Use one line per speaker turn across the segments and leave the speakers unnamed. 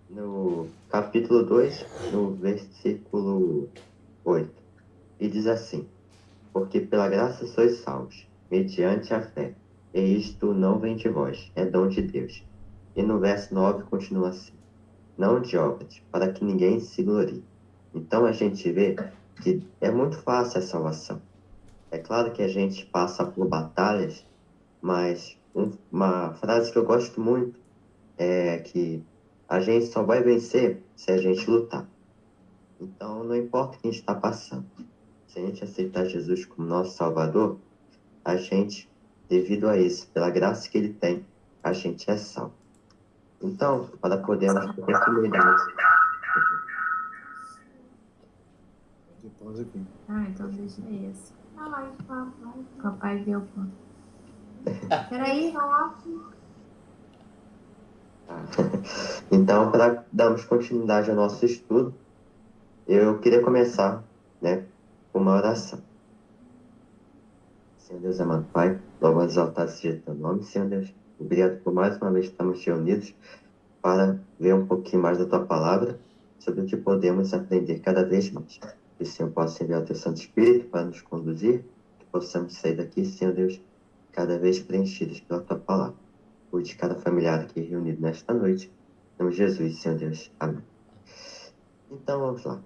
no capítulo 2, no versículo 8. E diz assim: Porque pela graça sois salvos, mediante a fé. E isto não vem de vós, é dom de Deus. E no verso 9 continua assim: Não de obras, para que ninguém se glorie. Então a gente vê que é muito fácil a salvação. É claro que a gente passa por batalhas, mas uma frase que eu gosto muito é que a gente só vai vencer se a gente lutar. Então não importa o que a gente está passando. Se a gente aceitar Jesus como nosso Salvador, a gente, devido a isso, pela graça que ele tem, a gente é salvo. Então, para podermos ter continuidade.
Tem pausa aqui.
Então deixa esse. Papai deu pô. Peraí.
Então, para darmos continuidade ao nosso estudo, eu queria começar, né, com uma oração. Senhor Deus, amado Pai, louvado e exaltado seja teu nome, Senhor Deus. Obrigado por mais uma vez estarmos reunidos para ver um pouquinho mais da tua palavra, sobre o que podemos aprender cada vez mais. Que o Senhor possa enviar o teu Santo Espírito para nos conduzir, que possamos sair daqui, Senhor Deus, cada vez preenchidos pela tua palavra. Cuide de cada familiar aqui reunido nesta noite. Em nome de Jesus, Senhor Deus. Amém. Então vamos lá.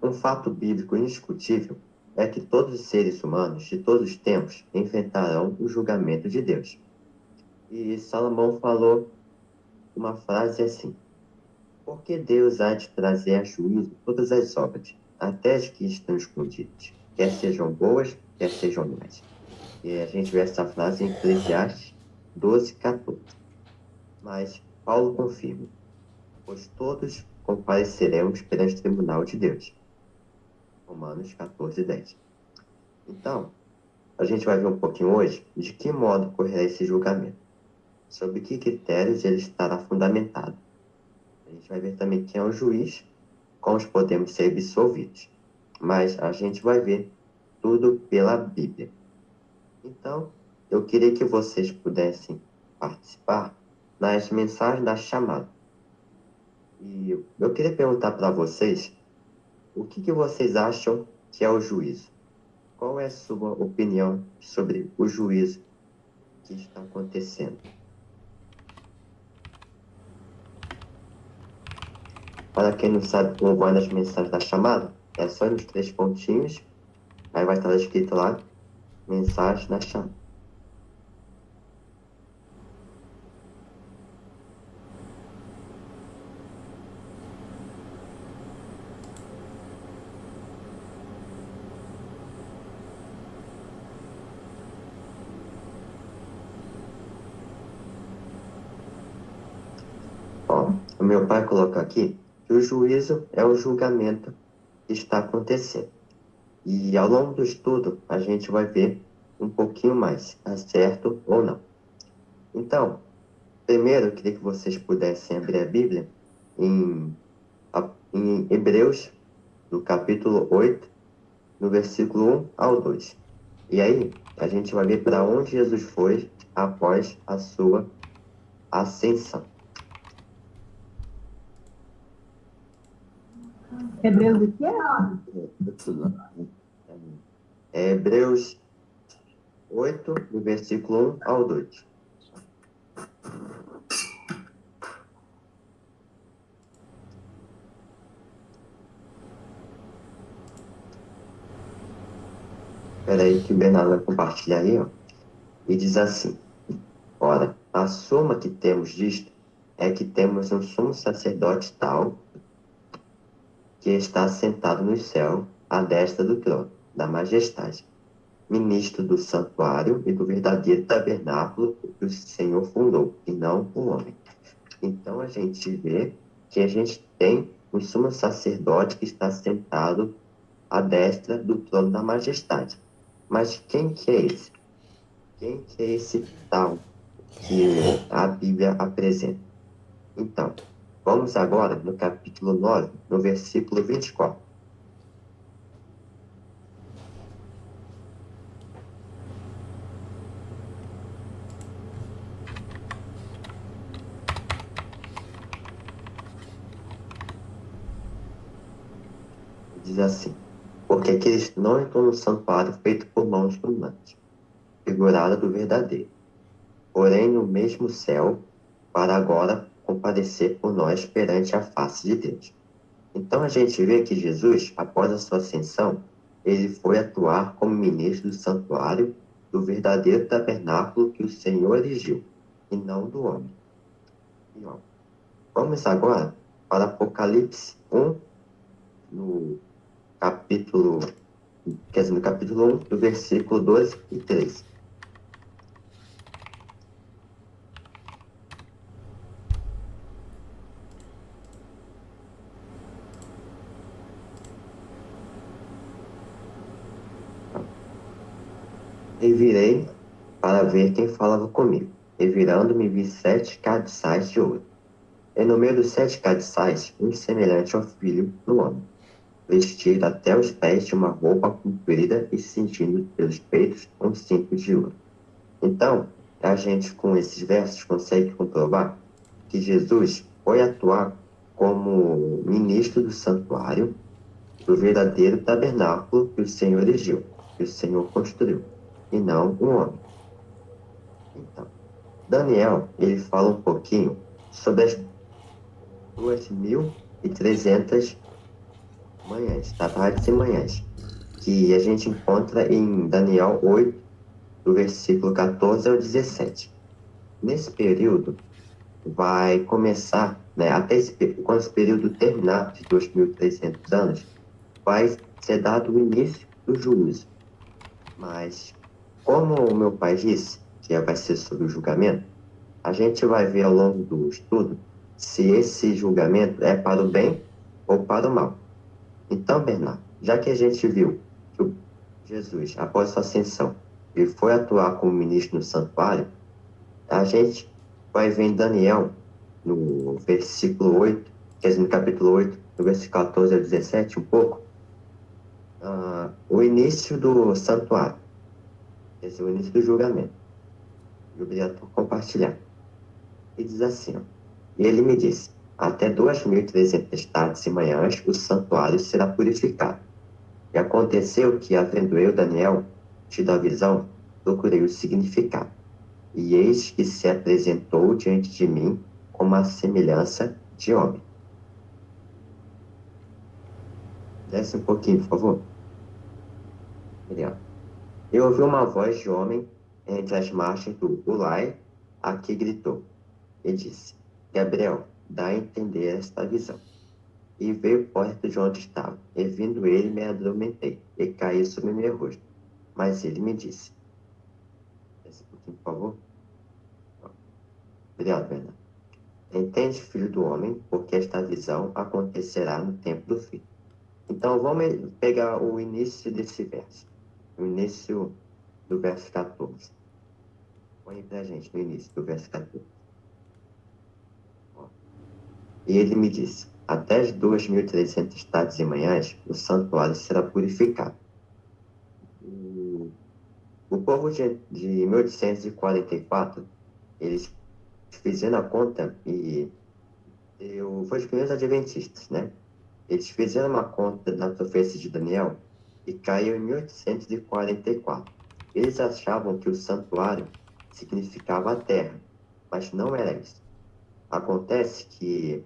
Um fato bíblico indiscutível é que todos os seres humanos de todos os tempos enfrentarão o julgamento de Deus. E Salomão falou uma frase assim: Porque Deus há de trazer a juízo todas as obras, até as que estão escondidas, quer sejam boas, quer sejam más. E a gente vê essa frase em Eclesiastes 12:14. Mas Paulo confirma: Pois todos compareceremos perante o tribunal de Deus. Romanos 14:10. Então, a gente vai ver um pouquinho hoje de que modo ocorrerá esse julgamento, sobre que critérios ele estará fundamentado. A gente vai ver também quem é o juiz, como podemos ser absolvidos. Mas a gente vai ver tudo pela Bíblia. Então, eu queria que vocês pudessem participar nas mensagens da chamada. E eu queria perguntar para vocês o que vocês acham que é o juízo? Qual é a sua opinião sobre o juízo que está acontecendo? Para quem não sabe como vai nas mensagens da chamada, é só nos 3 pontinhos, aí vai estar escrito lá, mensagem da chamada. Ó, o meu pai colocou aqui que o juízo é o julgamento que está acontecendo. E ao longo do estudo, a gente vai ver um pouquinho mais, se é certo ou não. Então, primeiro, eu queria que vocês pudessem abrir a Bíblia em Hebreus, no capítulo 8, no versículo 1 ao 2. E aí, a gente vai ver para onde Jesus foi após a sua ascensão.
Hebreus o quê?
É Hebreus 8, do versículo 1 ao 2. Espera aí que o Bernardo vai compartilhar aí, ó. E diz assim: Ora, a soma que temos disto é que temos um sumo sacerdote tal que está sentado no céu, à destra do trono, da majestade, ministro do santuário e do verdadeiro tabernáculo que o Senhor fundou, e não o homem. Então a gente vê que a gente tem um sumo sacerdote que está sentado à destra do trono da majestade. Mas quem que é esse? Quem que é esse tal que a Bíblia apresenta? Então, vamos agora no capítulo 9, no versículo 24. Diz assim: porque aqueles não entram no santuário feito por mãos humanas, figurado do verdadeiro, porém no mesmo céu, para agora comparecer por nós perante a face de Deus. Então a gente vê que Jesus, após a sua ascensão, ele foi atuar como ministro do santuário do verdadeiro tabernáculo que o Senhor erigiu, e não do homem. E, ó, vamos agora para Apocalipse 1, no capítulo, quer dizer, no capítulo 1, do versículo 12 e 13. E virei para ver quem falava comigo. E virando-me vi 7 castiçais de ouro. E no meio dos 7 castiçais, um semelhante ao filho do homem, vestido até os pés de uma roupa comprida e cingindo pelos peitos um cinto de ouro. Então, a gente com esses versos consegue comprovar que Jesus foi atuar como ministro do santuário, do verdadeiro tabernáculo que o Senhor erigiu, que o Senhor construiu, e não um homem. Então, Daniel, ele fala um pouquinho sobre as 2.300 manhãs, tardes e manhãs, que a gente encontra em Daniel 8, do versículo 14 ao 17. Nesse período, vai começar, né, quando esse período terminar, de 2.300 anos, vai ser dado o início do juízo. Mas, como o meu pai disse, que vai ser sobre o julgamento, a gente vai ver ao longo do estudo se esse julgamento é para o bem ou para o mal. Então, Bernardo, já que a gente viu que Jesus, após sua ascensão, ele foi atuar como ministro no santuário, a gente vai ver em Daniel, no versículo 8, quer dizer, no capítulo 8, no versículo 14 ao 17, um pouco, o início do santuário, quer dizer, o início do julgamento. Eu queria compartilhar. E diz assim, ó, e ele me disse, até 2.300 tardes e manhãs o santuário será purificado. E aconteceu que, havendo eu, Daniel, tido a visão, procurei o significado. E eis que se apresentou diante de mim como a semelhança de homem. Desce um pouquinho, por favor. Obrigado. Eu ouvi uma voz de homem entre as margens do Ulai, a que gritou, e disse, Gabriel, dá a entender esta visão. E veio perto de onde estava, e vindo ele me adormentei, e caí sobre meu rosto. Mas ele me disse, desce um pouquinho, por favor. Obrigado, Bernardo. Entende, filho do homem, porque esta visão acontecerá no tempo do fim. Então, vamos pegar o início desse verso. O início do verso 14. Põe pra gente no início do verso 14. Ó. E ele me disse, até as 2.300 tardes e manhãs, o santuário será purificado. O povo de 1844, eles fizeram a conta e foi os primeiros adventistas, né? Eles fizeram uma conta na profecia de Daniel e caiu em 1844. Eles achavam que o santuário significava a terra, mas não era isso. Acontece que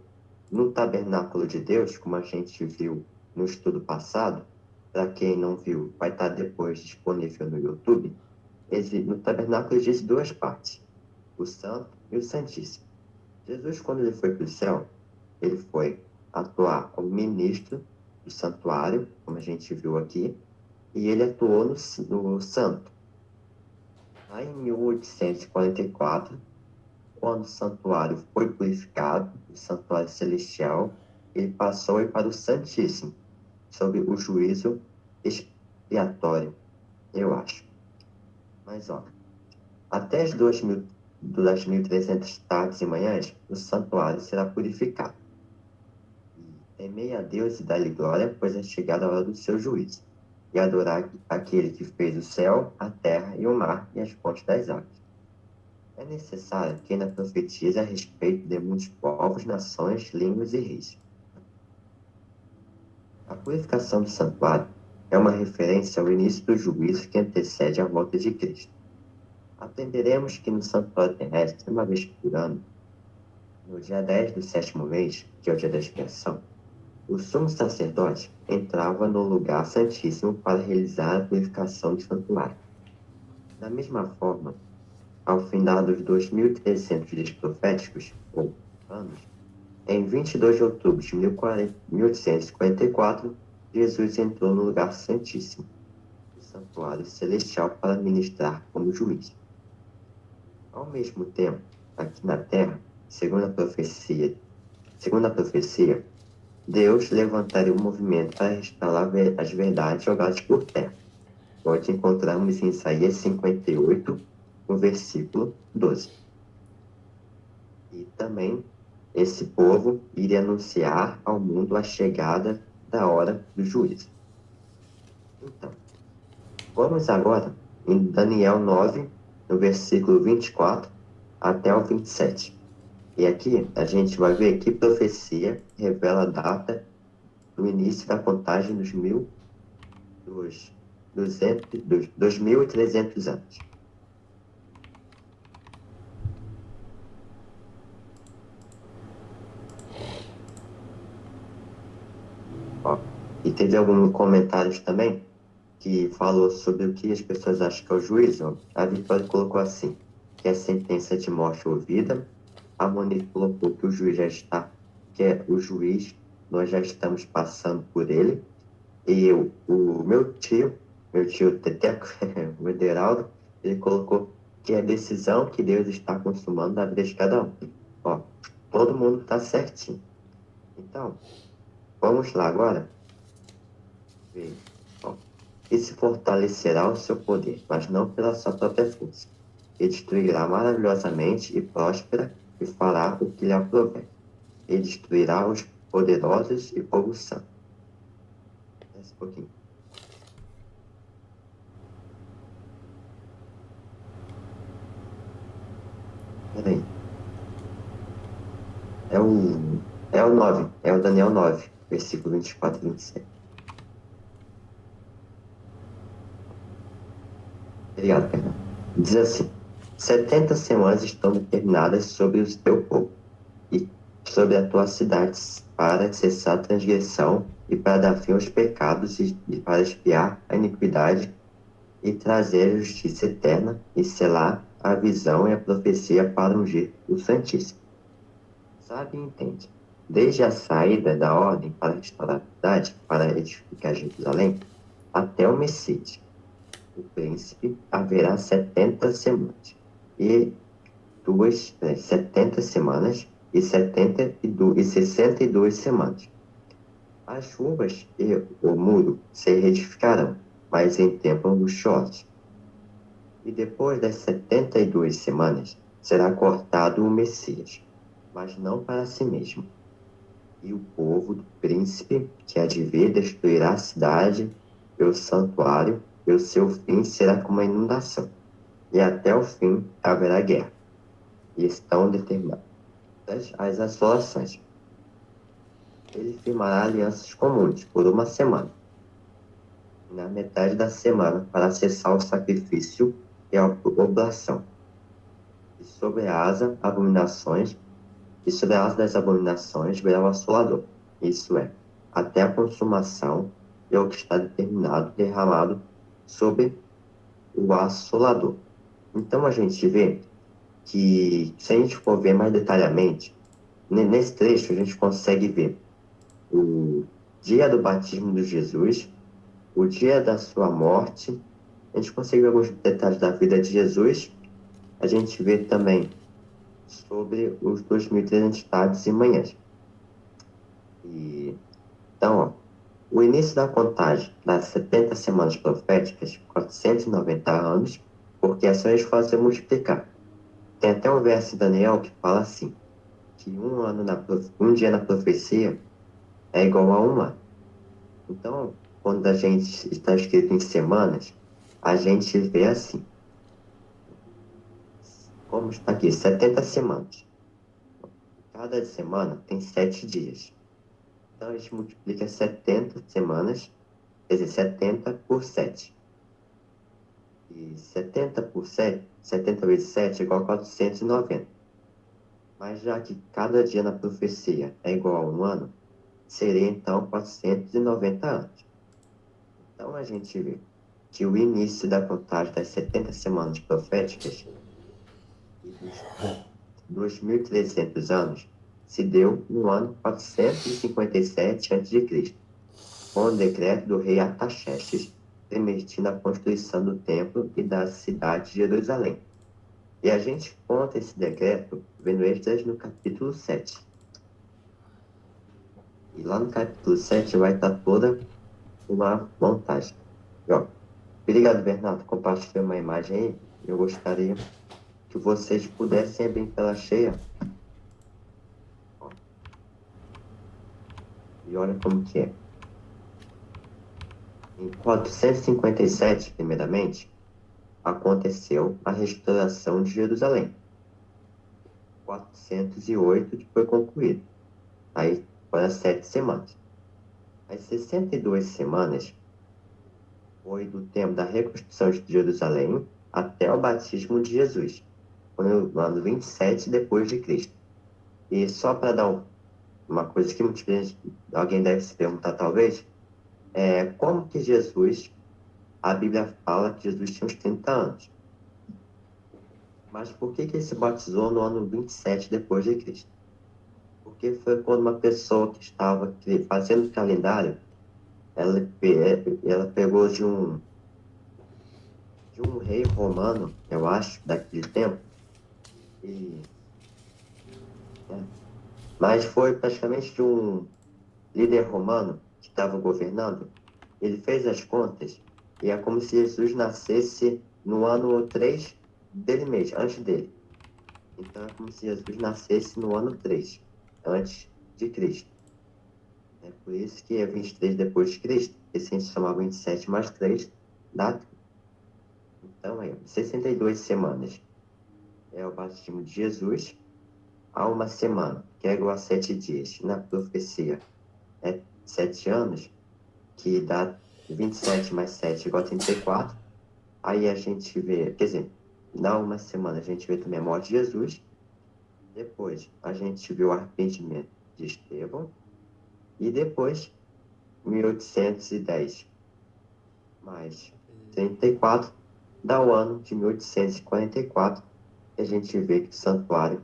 no tabernáculo de Deus, como a gente viu no estudo passado, para quem não viu, vai estar depois disponível no YouTube, no tabernáculo existe duas partes, o Santo e o Santíssimo. Jesus, quando ele foi para o céu, ele foi atuar como ministro do santuário, como a gente viu aqui, e ele atuou no santo. Lá em 1844, quando o santuário foi purificado, o santuário celestial, ele passou a ir para o Santíssimo, sob o juízo expiatório, eu acho. Mas, ó, até as 2.300 tardes e manhãs, o santuário será purificado. Temei a Deus e dá-lhe glória, pois é chegada a hora do seu juízo. E adorar aquele que fez o céu, a terra e o mar e as fontes das águas. É necessário que ainda profetize a respeito de muitos povos, nações, línguas e reis. A purificação do santuário é uma referência ao início do juízo que antecede a volta de Cristo. Aprenderemos que no santuário terrestre, uma vez por ano, no dia 10 do sétimo mês, que é o dia da expiação, o sumo sacerdote entrava no lugar santíssimo para realizar a purificação do santuário. Da mesma forma, ao findar dos 2.300 dias proféticos, ou anos, em 22 de outubro de 1844, Jesus entrou no lugar santíssimo, o santuário celestial, para ministrar como juiz. Ao mesmo tempo, aqui na terra, segundo a profecia, Deus levantaria um movimento para restaurar as verdades jogadas por terra, onde encontramos em Isaías 58, no versículo 12. E também esse povo iria anunciar ao mundo a chegada da hora do juízo. Então, vamos agora em Daniel 9, no versículo 24 até o 27. E aqui a gente vai ver que profecia revela a data do início da contagem dos 2.300 anos. Ó, e teve alguns comentários também que falou sobre o que as pessoas acham que é o juízo. A Vitória colocou assim, que é sentença de morte ou vida. A Monique colocou que o juiz já está, que é o juiz, nós já estamos passando por ele. E o meu tio Teteco, o Ederaldo, ele colocou que é a decisão que Deus está consumando na vida de cada um. Ó, todo mundo está certinho. Então, vamos lá agora ver. Ó, e se fortalecerá o seu poder, mas não pela sua própria força. E destruirá maravilhosamente e próspera e fará o que lhe aprouver. E destruirá os poderosos e povo santo. Desce um pouquinho. Peraí. É o 9, é o Daniel 9, versículo 24 e 27. Obrigado, perdão. Diz assim: 70 semanas estão determinadas sobre o teu povo e sobre a tua cidade para cessar a transgressão e para dar fim aos pecados e para expiar a iniquidade e trazer a justiça eterna e selar a visão e a profecia para ungir o Santíssimo. Sabe e entende. Desde a saída da ordem para restaurar a cidade, para edificar Jerusalém, até o Messias, o príncipe, haverá 70 semanas. E 70 semanas e 62 semanas. As chuvas e o muro se reedificarão, mas em tempo angustioso. E depois das 72 semanas, será cortado o Messias, mas não para si mesmo. E o povo do príncipe que há de vir destruirá a cidade e o santuário, e o seu fim será como a inundação. E até o fim haverá guerra. E estão determinadas as assolações. Ele firmará alianças comuns por uma semana. Na metade da semana, para cessar o sacrifício e a oblação. E sobre a asa das abominações virá o assolador, isso é, até a consumação e o que está determinado, derramado sobre o assolador. Então a gente vê que, se a gente for ver mais detalhadamente, nesse trecho a gente consegue ver o dia do batismo de Jesus, o dia da sua morte, a gente consegue ver alguns detalhes da vida de Jesus, a gente vê também sobre os 2.300 tardes e manhãs. Então, ó, o início da contagem das 70 semanas proféticas, 490 anos, porque é só a gente fazer multiplicar. Tem até um verso em Daniel que fala assim, que um dia na profecia é igual a um ano. Então, quando a gente está escrito em semanas, a gente vê assim, como está aqui, 70 semanas. Cada semana tem 7 dias. Então, a gente multiplica 70 semanas, quer dizer, 70 por 7. E 70 por 7, 70 vezes 7 é igual a 490. Mas já que cada dia na profecia é igual a um ano, seria então 490 anos. Então a gente vê que o início da contagem das 70 semanas proféticas e dos 2.300 anos se deu no ano 457 a.C., com o decreto do rei Artaxerxes, permitindo a construção do templo e da cidade de Jerusalém. E a gente conta esse decreto vendo Êxodo no capítulo 7. E lá no capítulo 7 vai estar toda uma montagem. E, ó, obrigado, Bernardo, por compartilhar uma imagem aí. Eu gostaria que vocês pudessem abrir em tela cheia. Ó. E olha como que é. Em 457, primeiramente, aconteceu a restauração de Jerusalém. 408 que foi concluído. Aí foram 7 semanas. As 62 semanas foi do tempo da reconstrução de Jerusalém até o batismo de Jesus, no ano 27 depois de Cristo. E só para dar uma coisa que alguém deve se perguntar talvez, é como que Jesus, a Bíblia fala que Jesus tinha uns 30 anos. Mas por que ele se batizou no ano 27 depois de Cristo? Porque foi quando uma pessoa que estava fazendo o calendário, ela pegou de um rei romano, eu acho, daquele tempo, e, né, mas foi praticamente de um líder romano que estava governando. Ele fez as contas e é como se Jesus nascesse no ano 3 dele mesmo, antes dele. Então é como se Jesus nascesse no ano 3 antes de Cristo. É por isso que é 23 depois de Cristo, e se a gente somar 27 mais 3, dá. Então é 62 semanas. É o batismo de Jesus. Há uma semana, que é igual a 7 dias. Na profecia é 7 anos, que dá 27 mais 7 igual a 34. Aí a gente vê, quer dizer, na uma semana a gente vê também a morte de Jesus. Depois a gente vê o arrependimento de Estevão. E depois, 1810 mais 34 dá o ano de 1844, que a gente vê que o santuário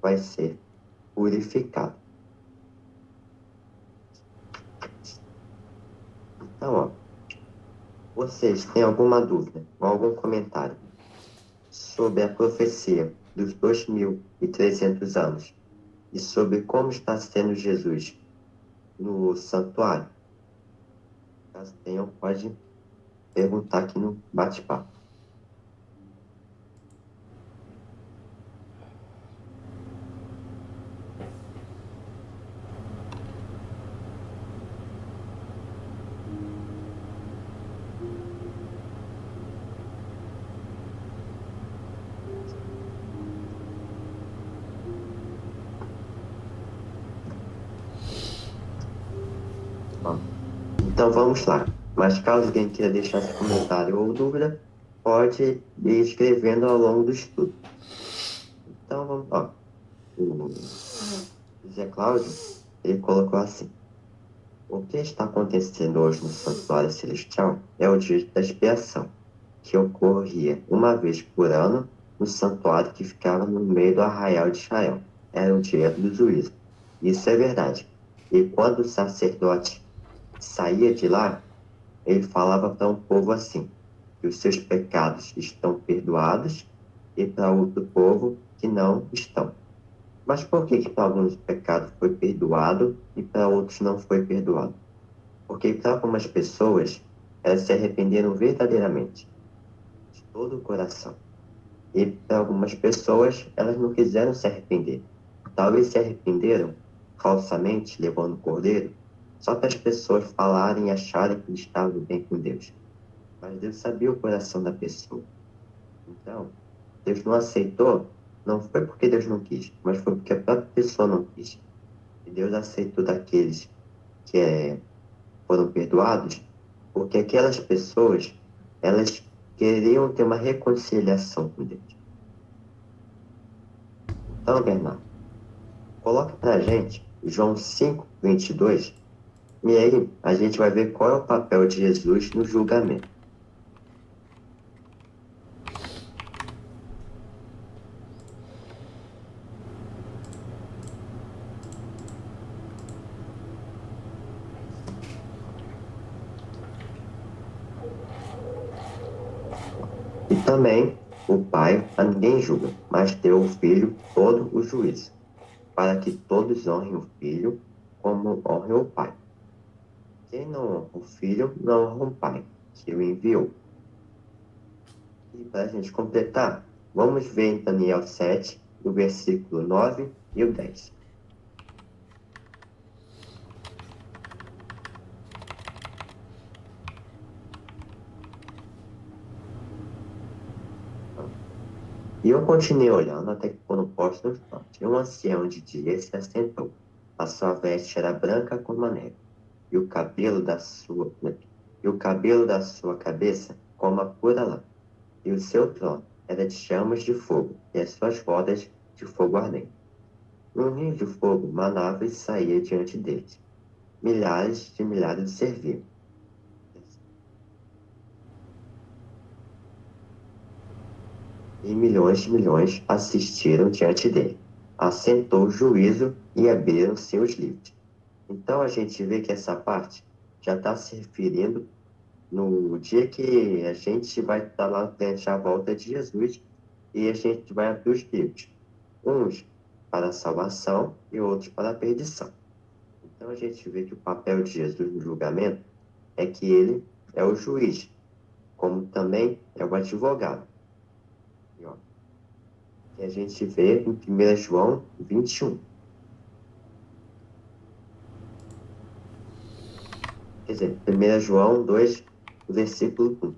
vai ser purificado. Então, ó, vocês têm alguma dúvida ou algum comentário sobre a profecia dos 2.300 anos e sobre como está sendo Jesus no santuário? Caso tenham, pode perguntar aqui no bate-papo. Ó, então vamos lá. Mas caso alguém queira deixar seu comentário ou dúvida, pode ir escrevendo ao longo do estudo. Então vamos, ó. O Zé Cláudio, ele colocou assim: o que está acontecendo hoje no Santuário Celestial é o dia da expiação, que ocorria uma vez por ano no santuário que ficava no meio do arraial de Israel. Era o dia do juízo. Isso é verdade. E quando o sacerdote saía de lá, ele falava para um povo assim, que os seus pecados estão perdoados, e para outro povo que não estão. Mas por que para alguns o pecado foi perdoado e para outros não foi perdoado? Porque para algumas pessoas, elas se arrependeram verdadeiramente, de todo o coração. E para algumas pessoas, elas não quiseram se arrepender. Talvez se arrependeram falsamente, levando o cordeiro, só para as pessoas falarem e acharem que estavam bem com Deus. Mas Deus sabia o coração da pessoa. Então, Deus não aceitou, não foi porque Deus não quis, mas foi porque a própria pessoa não quis. E Deus aceitou daqueles foram perdoados, porque aquelas pessoas, elas queriam ter uma reconciliação com Deus. Então, Bernardo, coloque para a gente João 5:22, e aí a gente vai ver qual é o papel de Jesus no julgamento. E também o Pai a ninguém julga, mas deu ao Filho todo o juízo, para que todos honrem o Filho como honrem o Pai. Quem não honra o Filho, não honra o Pai, que o enviou. E para a gente completar, vamos ver em Daniel 7, do versículo 9 e o 10. E eu continuei olhando até que quando posto no frente, um ancião de dia se assentou. A sua veste era branca como a neve, e o cabelo da sua cabeça como a pura lã. E o seu trono era de chamas de fogo, e as suas rodas de fogo ardente. Um rio de fogo manava e saía diante deles. Milhares de milhares serviam. E milhões de milhões assistiram diante dele. Assentou o juízo e abriram-se os livros. Então a gente vê que essa parte já está se referindo no dia que a gente vai estar lá frente à volta de Jesus e a gente vai abrir os livros, uns para a salvação e outros para a perdição. Então a gente vê que o papel de Jesus no julgamento é que ele é o juiz, como também é o advogado. E, ó, que a gente vê em 1 João 21. Quer dizer, 1 João 2, versículo 1.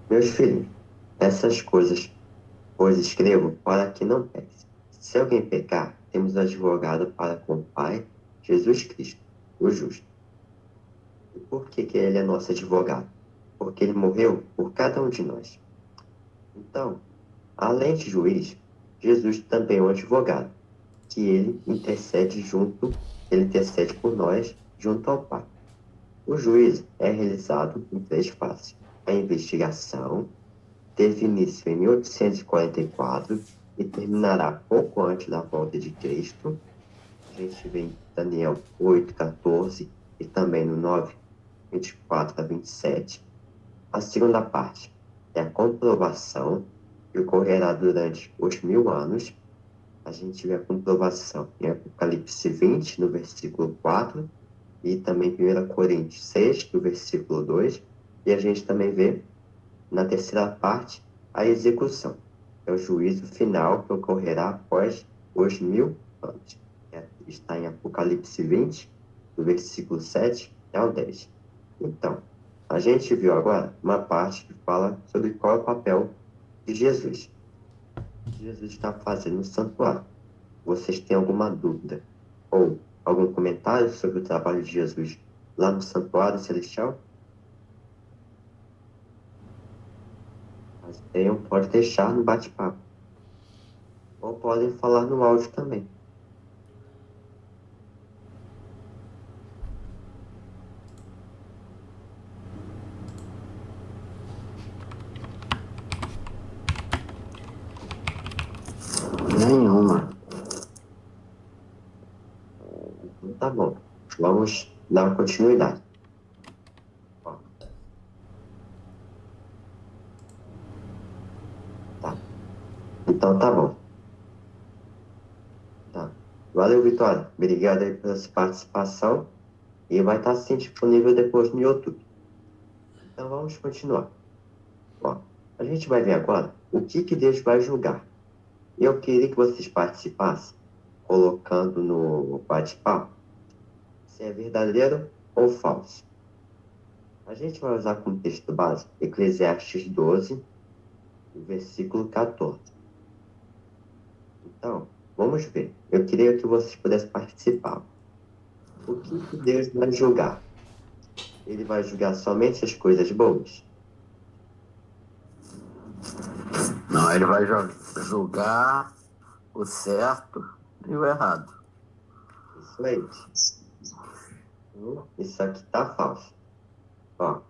Meus filhos, essas coisas, pois escrevo para que não peque. Se alguém pecar, temos advogado para com o Pai, Jesus Cristo, o justo. E por que ele é nosso advogado? Porque ele morreu por cada um de nós. Então, além de juiz, Jesus também é um advogado, que ele intercede por nós junto ao Pai. O juízo é realizado em 3 fases. A investigação teve início em 1844 e terminará pouco antes da volta de Cristo. A gente vê em Daniel 8:14 e também no 9:24 a 27. A segunda parte é a comprovação, que ocorrerá durante os 1000 anos. A gente vê a comprovação em Apocalipse 20, no versículo 4, e também 1 Coríntios 6, do versículo 2, e a gente também vê, na terceira parte, a execução. É o juízo final que ocorrerá após os 1000 anos. Está em Apocalipse 20, do versículo 7 ao 10. Então, a gente viu agora uma parte que fala sobre qual é o papel de Jesus. O que Jesus está fazendo no santuário. Vocês têm alguma dúvida ou algum comentário sobre o trabalho de Jesus lá no santuário celestial? Mas tenham, pode deixar no bate-papo. Ou podem falar no áudio também. Nenhuma. Então tá bom. Vamos dar continuidade. Ó. Tá. Então tá bom. Tá. Valeu, Vitória. Obrigado aí pela sua participação. E vai estar sim disponível depois no YouTube. Então vamos continuar. Ó, a gente vai ver agora o que Deus vai julgar. Eu queria que vocês participassem, colocando no bate-papo se é verdadeiro ou falso. A gente vai usar como texto base Eclesiastes 12, o versículo 14. Então, vamos ver. Eu queria que vocês pudessem participar. O que Deus vai julgar? Ele vai julgar somente as coisas boas?
Não, ele vai julgar o certo e o errado.
Isso aí. Isso aqui tá falso. Ó,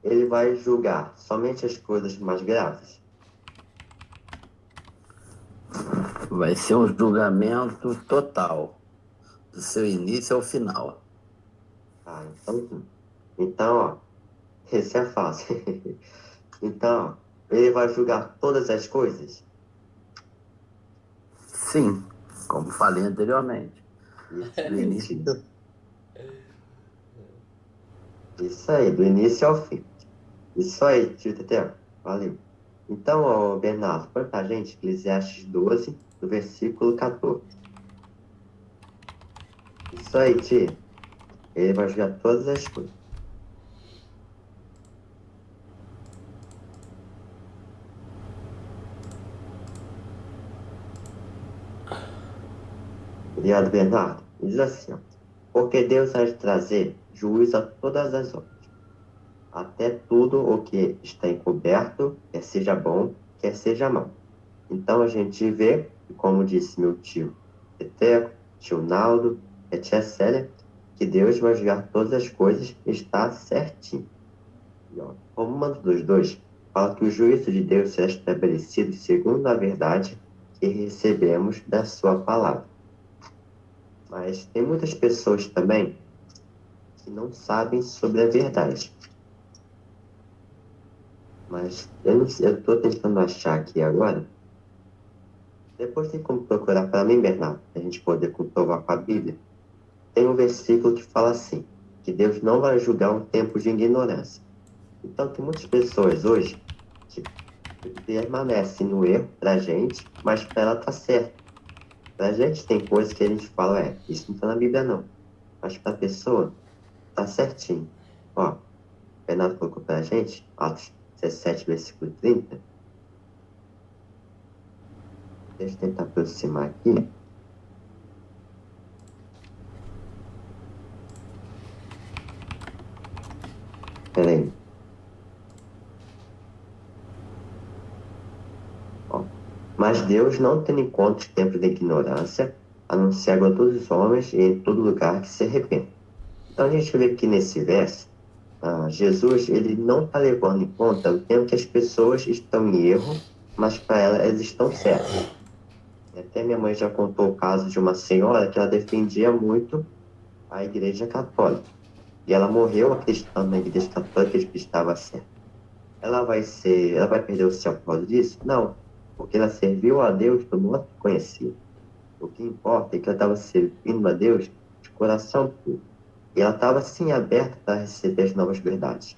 ele vai julgar somente as coisas mais graves?
Vai ser um julgamento total, do seu início ao final.
Ah, então, ó, esse é fácil. Então, ó, ele vai julgar todas as coisas?
Sim, como falei anteriormente. Do início.
Isso aí, do início ao fim. Isso aí, tio Teteu. Valeu. Então, ó, Bernardo, põe pra gente Eclesiastes 12, do versículo 14. Isso aí, tio. Ele vai julgar todas as coisas. Obrigado, Bernardo. Diz assim, ó. Porque Deus há de trazer juízo a todas as obras, até tudo o que está encoberto, quer seja bom, quer seja mau. Então a gente vê, como disse meu tio Teteco, tio Naldo, a tia Célia, que Deus vai julgar todas as coisas e está certinho. E, ó, Romano dos dois fala que o juízo de Deus será estabelecido segundo a verdade que recebemos da sua palavra. Mas tem muitas pessoas também que não sabem sobre a verdade. Mas eu estou tentando achar aqui agora. Depois tem como procurar para mim, Bernardo, para a gente poder comprovar com a Bíblia. Tem um versículo que fala assim, que Deus não vai julgar um tempo de ignorância. Então tem muitas pessoas hoje que permanecem no erro para a gente, mas para ela tá certo. Para a gente tem coisas que a gente fala, isso não está na Bíblia não. Mas para a pessoa, tá certinho. Ó, Bernardo colocou para a gente, Atos 17, versículo 30. Deixa eu tentar aproximar aqui. Peraí. Ó. Mas Deus não tem em conta os tempos de ignorância, anunciando a todos os homens e em todo lugar que se arrependam. Então a gente vê que nesse verso, Jesus ele não está levando em conta o tempo que as pessoas estão em erro, mas para elas estão certas. Até minha mãe já contou o caso de uma senhora que ela defendia muito a Igreja Católica. E ela morreu acreditando na Igreja Católica de que estava certa. Ela vai perder o céu por causa disso? Não, porque ela serviu a Deus do modo que conhecia. O que importa é que ela estava servindo a Deus de coração puro. E ela estava sim aberta para receber as novas verdades.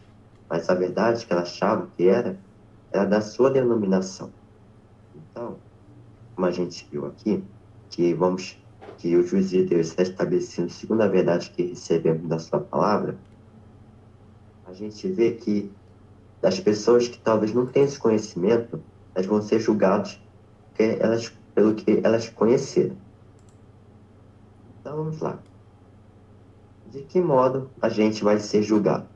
Mas a verdade que ela achava que era da sua denominação. Então, como a gente viu aqui, que o juízo de Deus está estabelecendo segundo a verdade que recebemos da sua palavra, a gente vê que das pessoas que talvez não tenham esse conhecimento, elas vão ser julgadas pelo que elas conheceram. Então vamos lá. De que modo a gente vai ser julgado?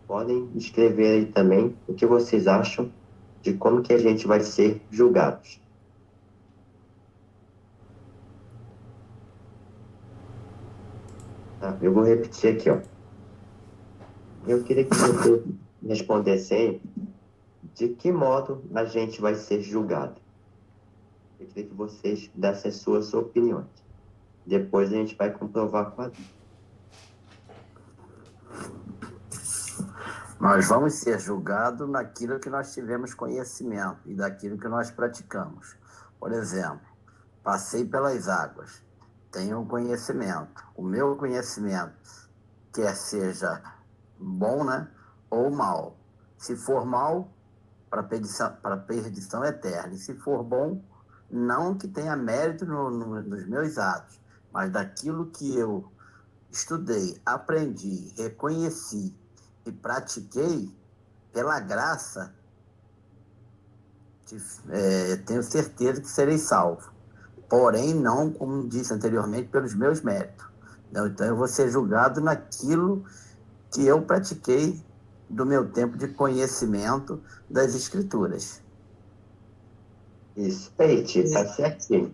Podem escrever aí também o que vocês acham de como que a gente vai ser julgados. Tá? Eu vou repetir aqui, ó. Eu queria que você respondesse aí de que modo a gente vai ser julgado. Eu queria que vocês dessem as suas opiniões. Depois a gente vai comprovar com a Bíblia.
Nós vamos ser julgados naquilo que nós tivemos conhecimento e daquilo que nós praticamos. Por exemplo, passei pelas águas, tenho conhecimento. O meu conhecimento, quer seja bom, né, ou mal. Se for mal, para perdição eterna. E se for bom, não que tenha mérito nos meus atos, mas daquilo que eu estudei, aprendi, reconheci e pratiquei, pela graça, tenho certeza que serei salvo. Porém, não, como disse anteriormente, pelos meus méritos. Então, eu vou ser julgado naquilo que eu pratiquei do meu tempo de conhecimento das Escrituras.
Isso aí, tio, tá certinho.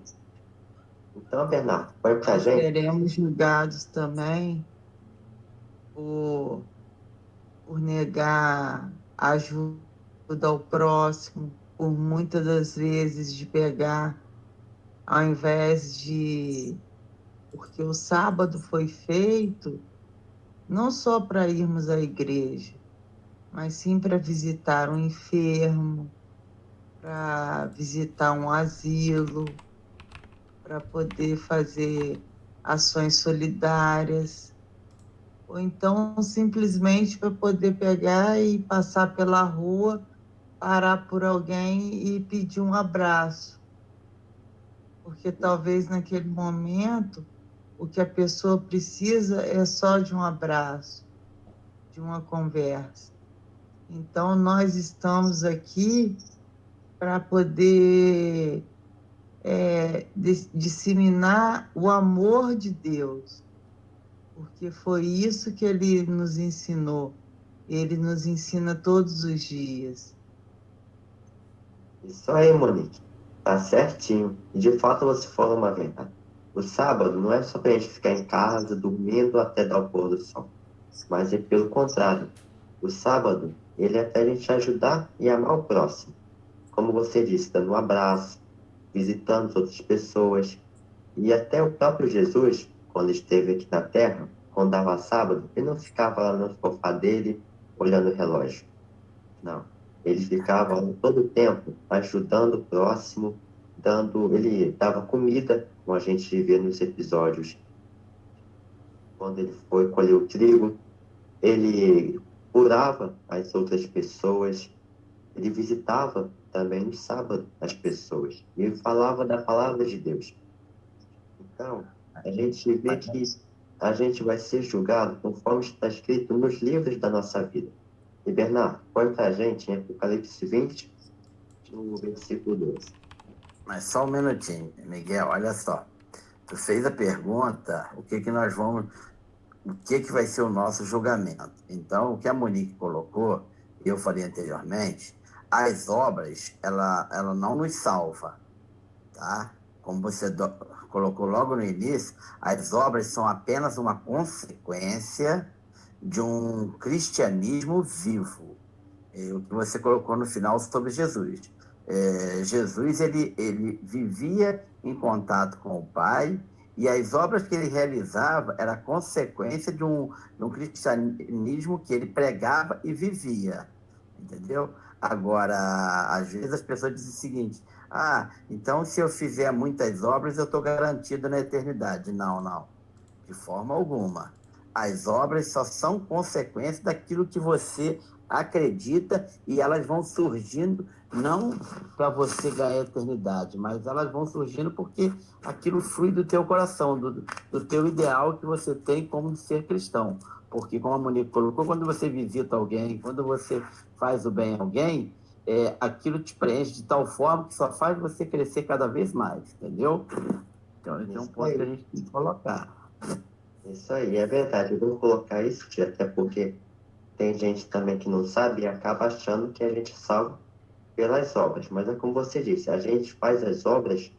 Então, Bernardo, põe pra
Nós
gente.
seremos julgados também por negar ajuda ao próximo, por muitas das vezes de pegar, ao invés de. Porque o sábado foi feito não só para irmos à igreja, mas sim para visitar um enfermo, para visitar um asilo, para poder fazer ações solidárias, ou então simplesmente para poder pegar e passar pela rua, parar por alguém e pedir um abraço. Porque talvez naquele momento o que a pessoa precisa é só de um abraço, de uma conversa. Então, nós estamos aqui para poder disseminar o amor de Deus, porque foi isso que ele nos ensinou. Ele nos ensina todos os dias.
Isso aí, Monique. Tá certinho. E de fato você falou uma verdade. O sábado não é só pra gente ficar em casa, dormindo até dar o pôr do sol. Mas é pelo contrário. O sábado, ele é pra gente ajudar e amar o próximo. Como você disse, dando um abraço, visitando as outras pessoas. E até o próprio Jesus, quando esteve aqui na Terra, quando dava sábado, ele não ficava lá no sofá dele, olhando o relógio. Não. Ele ficava todo o tempo ajudando o próximo, ele dava comida, como a gente vê nos episódios. Quando ele foi colher o trigo, ele curava as outras pessoas, ele visitava também no sábado as pessoas e falava da palavra de Deus. Então, a gente vê que a gente vai ser julgado conforme está escrito nos livros da nossa vida. E Bernardo, põe pra gente em Apocalipse 20, no versículo 12.
Mas só um minutinho, Miguel, olha só. Tu fez a pergunta, o que vai ser o nosso julgamento? Então, o que a Monique colocou, eu falei anteriormente, as obras, ela não nos salva, tá? Como você colocou logo no início, as obras são apenas uma consequência de um cristianismo vivo. O que você colocou no final sobre Jesus. Jesus, ele vivia em contato com o Pai, e as obras que ele realizava era consequência de um cristianismo que ele pregava e vivia, entendeu? Agora, às vezes as pessoas dizem o seguinte: então se eu fizer muitas obras eu estou garantido na eternidade. Não, de forma alguma. As obras só são consequência daquilo que você acredita, e elas vão surgindo não para você ganhar a eternidade, mas elas vão surgindo porque aquilo flui do teu coração, do teu ideal que você tem como ser cristão. Porque, como a Monique colocou, quando você visita alguém, quando você faz o bem a alguém, aquilo te preenche de tal forma que só faz você crescer cada vez mais, entendeu? Então, esse é um ponto que a gente tem que colocar.
Isso aí, é verdade. Eu vou colocar isso, tia, até porque tem gente também que não sabe e acaba achando que a gente salva pelas obras. Mas é como você disse, a gente faz as obras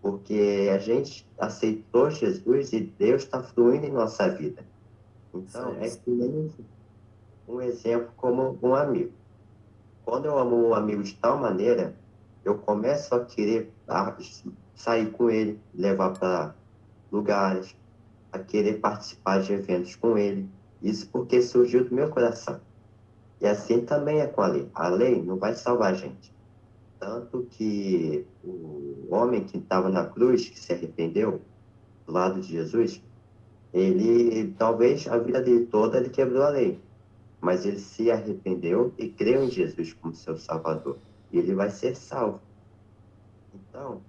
porque a gente aceitou Jesus e Deus está fluindo em nossa vida. Então, é que nem um exemplo como um amigo. Quando eu amo um amigo de tal maneira, eu começo a querer sair com ele, levar para lugares, a querer participar de eventos com ele. Isso porque surgiu do meu coração. E assim também é com a lei. A lei não vai salvar a gente. Tanto que o homem que estava na cruz, que se arrependeu, do lado de Jesus, ele, talvez, a vida dele toda, ele quebrou a lei. Mas ele se arrependeu e creu em Jesus como seu Salvador. E ele vai ser salvo. Então,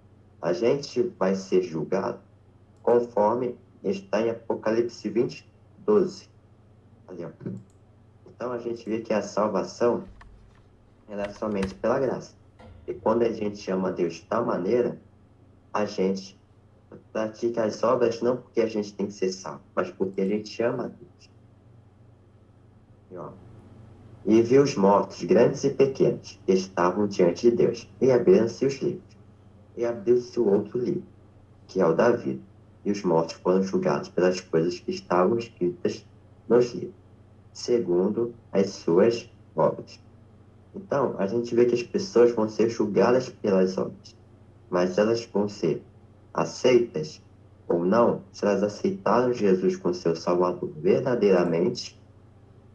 a gente vai ser julgado conforme está em Apocalipse 20, 12. Ali, ó. Então, a gente vê que a salvação ela é somente pela graça. E quando a gente ama a Deus de tal maneira, a gente pratica as obras não porque a gente tem que ser salvo, mas porque a gente ama a Deus. E, ó, e viu os mortos, grandes e pequenos, que estavam diante de Deus, e abriram-se os livros. E abriu-se o outro livro, que é o da vida, e os mortos foram julgados pelas coisas que estavam escritas nos livros, segundo as suas obras. Então, a gente vê que as pessoas vão ser julgadas pelas obras, mas elas vão ser aceitas ou não, se elas aceitaram Jesus como seu Salvador verdadeiramente,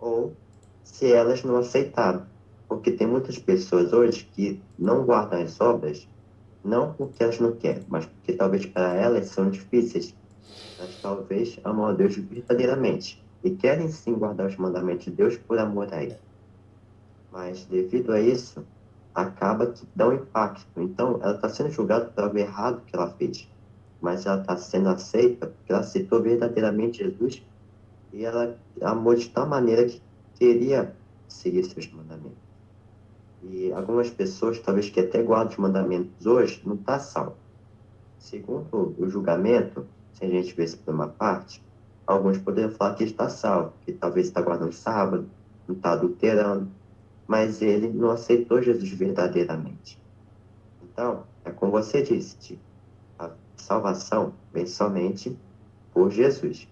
ou se elas não aceitaram. Porque tem muitas pessoas hoje que não guardam as obras, não porque elas não querem, mas porque talvez para elas são difíceis. Elas talvez amam a Deus verdadeiramente e querem sim guardar os mandamentos de Deus por amor a Ele. Mas devido a isso, acaba que dá um impacto. Então, ela está sendo julgada por algo errado que ela fez, mas ela está sendo aceita porque ela aceitou verdadeiramente Jesus e ela amou de tal maneira que queria seguir seus mandamentos. E algumas pessoas, talvez que até guardam os mandamentos hoje, não está salvo. Segundo o julgamento, se a gente vê isso por uma parte, alguns poderiam falar que está salvo, que talvez está guardando sábado, não está adulterando, mas ele não aceitou Jesus verdadeiramente. Então, é como você disse, a salvação vem somente por Jesus.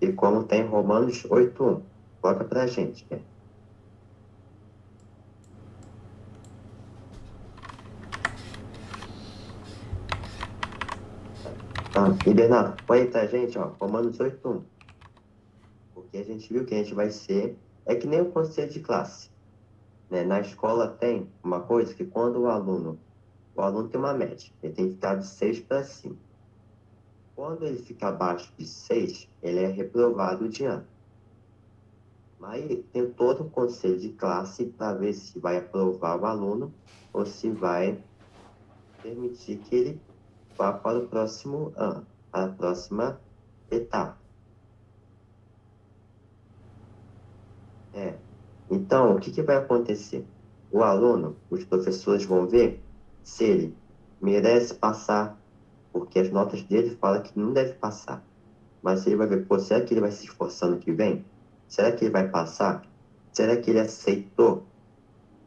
E como tem em Romanos 8:1. Coloca pra gente, né? E Bernardo, põe aí pra gente, ó, Romanos 8:1. Porque a gente viu que a gente vai ser... É que nem o conselho de classe. Né? Na escola tem uma coisa que quando o aluno tem uma média, ele tem que ficar de 6 para cima. Quando ele fica abaixo de 6, ele é reprovado de ano. Mas tem todo um conselho de classe para ver se vai aprovar o aluno ou se vai permitir que ele vá para o próximo ano, para a próxima etapa. Então, o que vai acontecer? O aluno, os professores vão ver se ele merece passar, porque as notas dele falam que não deve passar. Mas ele vai ver, pô, será que ele vai se esforçar no que vem? Será que ele vai passar? Será que ele aceitou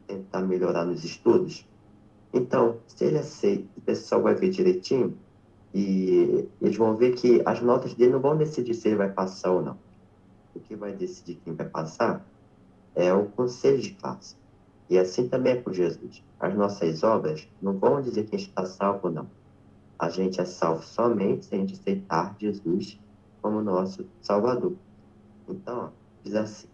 tentar melhorar nos estudos? Então, se ele aceita, o pessoal vai ver direitinho e eles vão ver que as notas dele não vão decidir se ele vai passar ou não. O que vai decidir quem vai passar é o conselho de classe. E assim também é com Jesus. As nossas obras não vão dizer quem está salvo ou não. A gente é salvo somente se a gente aceitar Jesus como nosso Salvador. Então, diz assim: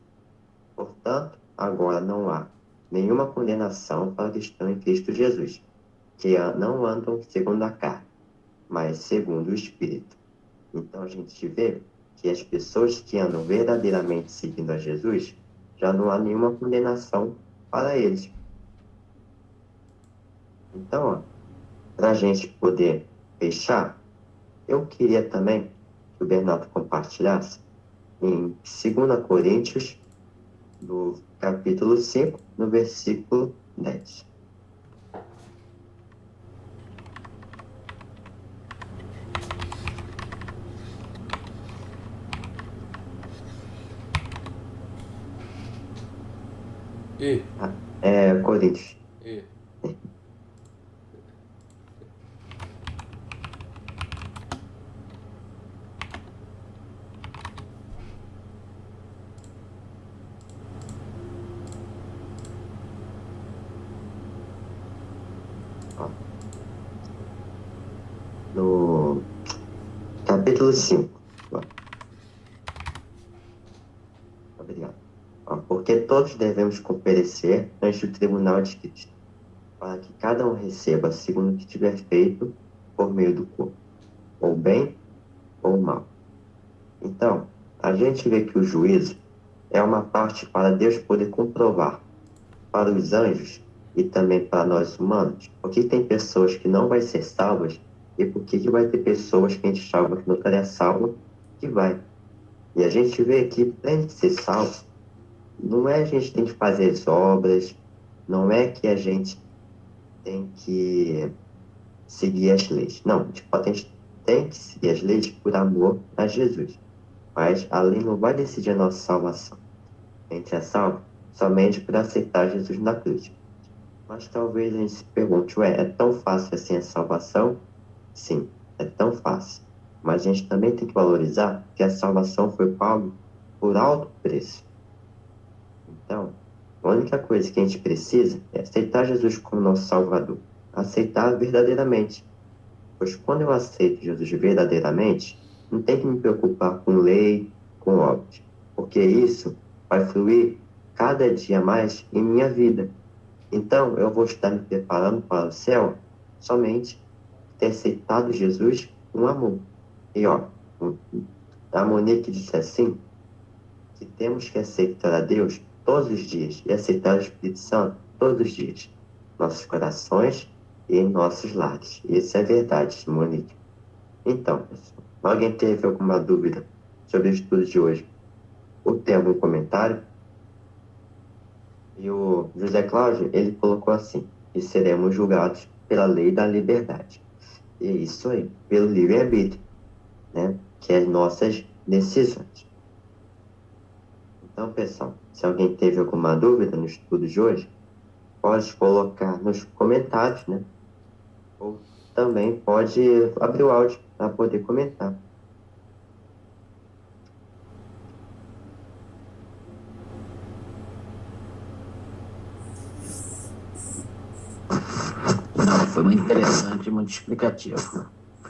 portanto, agora não há nenhuma condenação para os que estão em Cristo Jesus, que não andam segundo a carne, mas segundo o Espírito. Então, a gente vê que as pessoas que andam verdadeiramente seguindo a Jesus, já não há nenhuma condenação para eles. Então, para a gente poder fechar, eu queria também que o Bernardo compartilhasse em 2 Coríntios, do capítulo 5, no versículo 10. Coríntios. No capítulo 5. Obrigado. Porque todos devemos comparecer ante o tribunal de Cristo, para que cada um receba segundo o que tiver feito por meio do corpo, ou bem ou mal. Então, a gente vê que o juízo é uma parte para Deus poder comprovar para os anjos e também para nós humanos, porque tem pessoas que não vão ser salvas e por que vai ter pessoas que a gente salva que não estaria salvo que vai. E a gente vê que para a gente ser salvo, não é a gente tem que fazer as obras, não é que a gente tem que seguir as leis. Não, tipo, a gente tem que seguir as leis por amor a Jesus. Mas a lei não vai decidir a nossa salvação. A gente é salvo somente por aceitar Jesus na cruz. Mas talvez a gente se pergunte, ué, é tão fácil assim a salvação? Sim, é tão fácil. Mas a gente também tem que valorizar que a salvação foi paga por alto preço. Então, a única coisa que a gente precisa é aceitar Jesus como nosso Salvador. Aceitar verdadeiramente. Pois quando eu aceito Jesus verdadeiramente, não tem que me preocupar com lei, com obras. Porque isso vai fluir cada dia mais em minha vida. Então, eu vou estar me preparando para o céu somente por ter aceitado Jesus com amor. E ó, a Monique disse assim, que temos que aceitar a Deus todos os dias e aceitar o Espírito Santo todos os dias, nossos corações e em nossos lares. Isso é verdade, Monique. Então, pessoal, alguém teve alguma dúvida sobre o estudo de hoje? Ou tem algum comentário? E o José Cláudio, ele colocou assim, que seremos julgados pela lei da liberdade. E é isso aí, pelo livre-arbítrio, né? Que é as nossas decisões. Então, pessoal, se alguém teve alguma dúvida no estudo de hoje, pode colocar nos comentários, né? Ou também pode abrir o áudio para poder comentar.
Não, foi muito interessante e muito explicativo.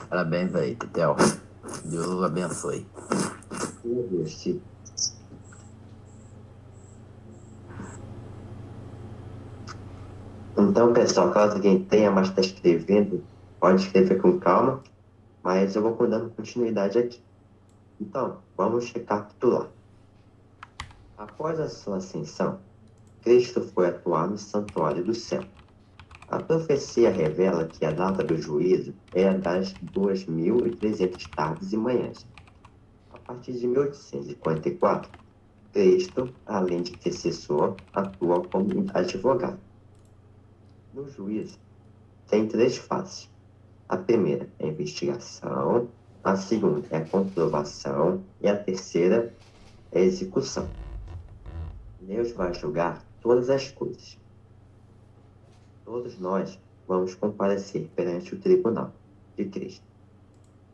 Parabéns aí, Theo. Deus abençoe.
Meu Deus, sim. Então, pessoal, caso alguém tenha, mas está escrevendo, pode escrever com calma, mas eu vou dando continuidade aqui. Então, vamos recapitular. Após a sua ascensão, Cristo foi atuar no santuário do céu. A profecia revela que a data do juízo é a das 2.300 tardes e manhãs. A partir de 1844, Cristo, além de intercessor, atua como advogado. No juízo, tem três fases. A primeira é a investigação, a segunda é a comprovação e a terceira é a execução. Deus vai julgar todas as coisas. Todos nós vamos comparecer perante o tribunal de Cristo.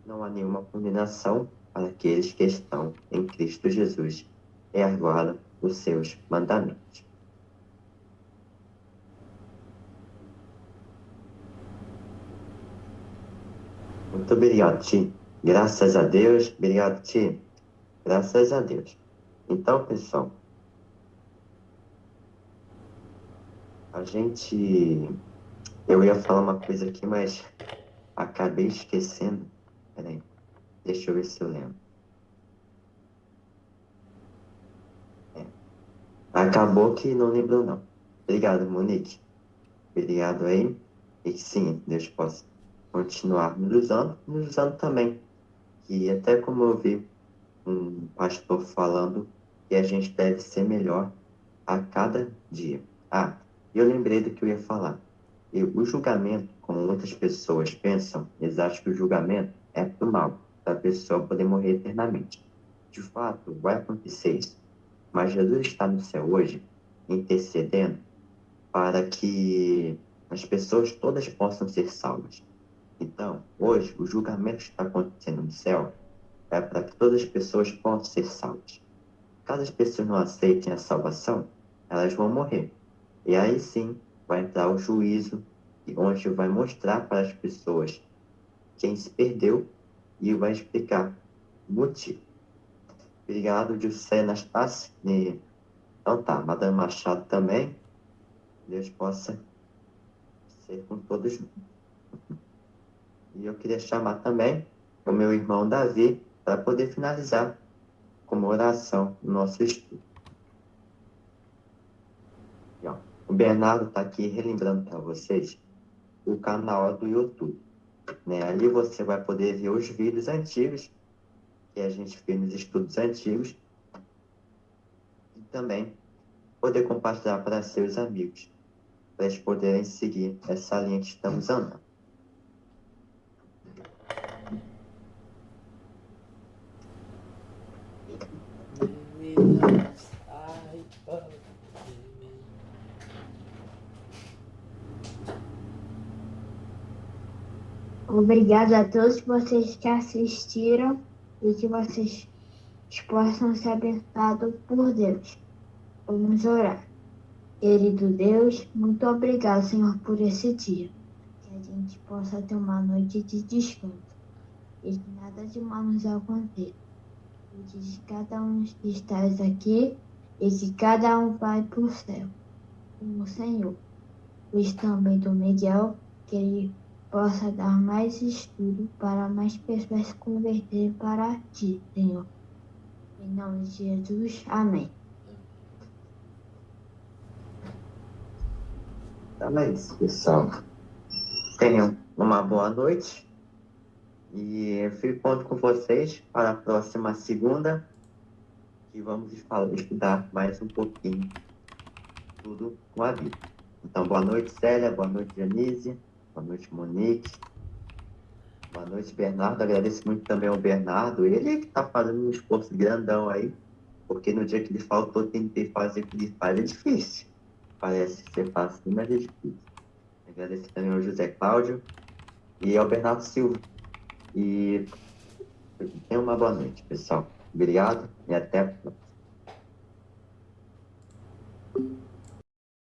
Não há nenhuma condenação para aqueles que estão em Cristo Jesus e aguardam os seus mandamentos. Muito obrigado, Ti. Graças a Deus. Obrigado, Ti. Graças a Deus. Então, pessoal, a gente. Eu ia falar uma coisa aqui, mas acabei esquecendo. Peraí, deixa eu ver se eu lembro. Acabou que não lembrou, não. Obrigado, Monique. Obrigado aí. E que sim, Deus possa continuar nos usando também. E até como eu vi um pastor falando que a gente deve ser melhor a cada dia. Ah, eu lembrei do que eu ia falar. E o julgamento, como muitas pessoas pensam, eles acham que o julgamento é para o mal, para a pessoa poder morrer eternamente. De fato, vai acontecer isso. Mas Jesus está no céu hoje, intercedendo para que as pessoas todas possam ser salvas. Então, hoje, o julgamento que está acontecendo no céu é para que todas as pessoas possam ser salvas. Caso as pessoas não aceitem a salvação, elas vão morrer. E aí sim vai entrar o juízo, onde vai mostrar para as pessoas quem se perdeu e vai explicar o motivo. Obrigado, José Anastácio. Então tá, Madame Machado também. Deus possa ser com todos. E eu queria chamar também o meu irmão Davi para poder finalizar com uma oração no nosso estudo. E, ó, o Bernardo está aqui relembrando para vocês o canal do YouTube. Né? Ali você vai poder ver os vídeos antigos que a gente fez nos estudos antigos e também poder compartilhar para seus amigos, para eles poderem seguir essa linha que estamos andando.
Obrigado a todos vocês que assistiram e que vocês possam ser abençoados por Deus. Vamos orar. Querido Deus, muito obrigado, Senhor, por esse dia. Que a gente possa ter uma noite de descanso e que nada de mal nos aconteça. E que cada um que está aqui e que cada um vai para o céu. Como o Senhor. Pois também do Miguel, que ele possa dar mais estudo para mais pessoas se converterem para ti, Senhor. Em nome de Jesus, amém.
Então é isso, pessoal. Tenham uma boa noite. E eu fico conto com vocês para a próxima segunda. Que vamos estudar mais um pouquinho tudo com a Bíblia. Então, boa noite, Célia. Boa noite, Janise. Boa noite, Monique. Boa noite, Bernardo. Agradeço muito também ao Bernardo. Ele que está fazendo um esforço grandão aí. Porque no dia que ele faltou, tentei fazer o que ele faz. É difícil. Parece ser fácil, mas é difícil. Agradeço também ao José Cláudio e ao Bernardo Silva. E tenham uma boa noite, pessoal. Obrigado e até a próxima.